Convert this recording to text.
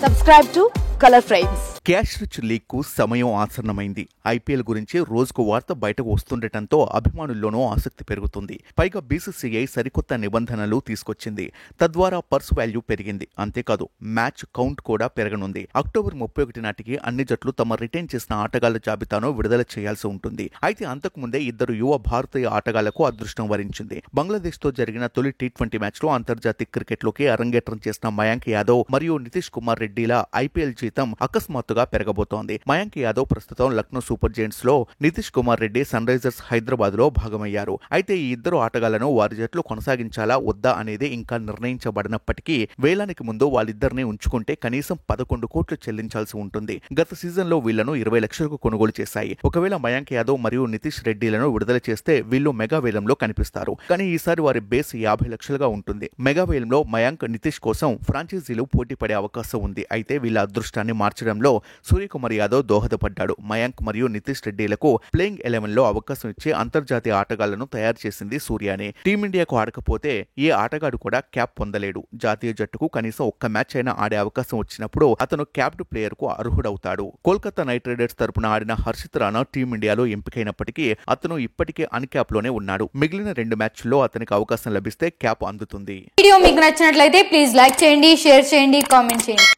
Subscribe to Color Frames. Cash rich league కు సమయం ఆసన్నమైంది. ఐపీఎల్ గురించి రోజుకు వార్త బయటకు వస్తుండటంతో అభిమానుల్లోనూ ఆసక్తి పెరుగుతుంది. పైగా బీసీసీఐ సరికొత్త నిబంధనలు తీసుకొచ్చింది. తద్వారా పర్స్ వాల్యూ పెరిగింది. అంతేకాదు మ్యాచ్ కౌంట్ కూడా పెరగనుంది. అక్టోబర్ 31 నాటికి అన్ని జట్లు తమ రిటైన్ చేసిన ఆటగాళ్ల జాబితాను విడుదల చేయాల్సి ఉంటుంది. అయితే అంతకుముందే ఇద్దరు యువ భారతీయ ఆటగాళ్లకు అదృష్టం వరించింది. బంగ్లాదేశ్ తో జరిగిన తొలి టీ20 మ్యాచ్ లో అంతర్జాతీయ క్రికెట్లోకి అరంగేట్రం చేసిన మయాంక్ యాదవ్ మరియు నితీష్ కుమార్ రెడ్డిల ఐపీఎల్ జీతం అకస్మాత్తుగా పెరగబోతోంది. మయాంక్ యాదవ్ ప్రస్తుతం లక్నో సూపర్ జెయింట్స్ లో, నితీష్ కుమార్ రెడ్డి సన్ రైజర్స్ హైదరాబాద్ లో భాగమయ్యారు. అయితే ఈ ఇద్దరు ఆటగాళ్లను వారి జట్లు కొనసాగించాలా వద్దా అనేది ఇంకా నిర్ణయించబడినప్పటికీ వేలానికి ముందు వాళ్ళిద్దరిని ఉంచుకుంటే కనీసం 11 కోట్లు చెల్లించాల్సి ఉంటుంది. గత సీజన్ లో వీళ్లను 20 లక్షలకు కొనుగోలు చేశాయి. ఒకవేళ మయాంక్ యాదవ్ మరియు నితీష్ రెడ్డిలను విడుదల చేస్తే వీళ్లు మెగా వేలంలో కనిపిస్తారు. కానీ ఈసారి వారి బేస్ 50 లక్షలుగా ఉంటుంది. మెగా వేలంలో మయాంక్, నితీష్ కోసం ఫ్రాంచైజీలు పోటీ పడే అవకాశం ఉంది. అయితే వీళ్ళ అదృష్టాన్ని మార్చడంలో సూర్యకుమార్ యాదవ్ దోహదపడ్డాడు. మయాంక్ మరియు నితీష్ రెడ్డిలకు ప్లేయింగ్ 11 లో అవకాశం ఇచ్చే అంతర్జాతీయ ఆటగాళ్లను తయారు చేసింది సూర్యనే. టీమిండియాకు ఆడకపోతే ఏ ఆటగాడు కూడా క్యాప్ పొందలేడు. జాతీయ జట్టుకు కనీసం ఒక్క మ్యాచ్ అయినా ఆడే అవకాశం వచ్చినప్పుడు అతను క్యాప్డ్ ప్లేయర్ కు అర్హుడవుతాడు. కోల్కతా నైట్ రైడర్స్ తరపున ఆడిన హర్షిత్ రాణా టీమిండియాలో ఎంపికైనప్పటికీ అతను ఇప్పటికే అన్క్యాప్ లోనే ఉన్నాడు. మిగిలిన 2 మ్యాచ్ల్లో అతనికి అవకాశం లభిస్తే క్యాప్ అందుతుంది. వీడియో మీకు నచ్చినట్లయితే ప్లీజ్ లైక్ చేయండి, షేర్ చేయండి, కామెంట్ చేయండి.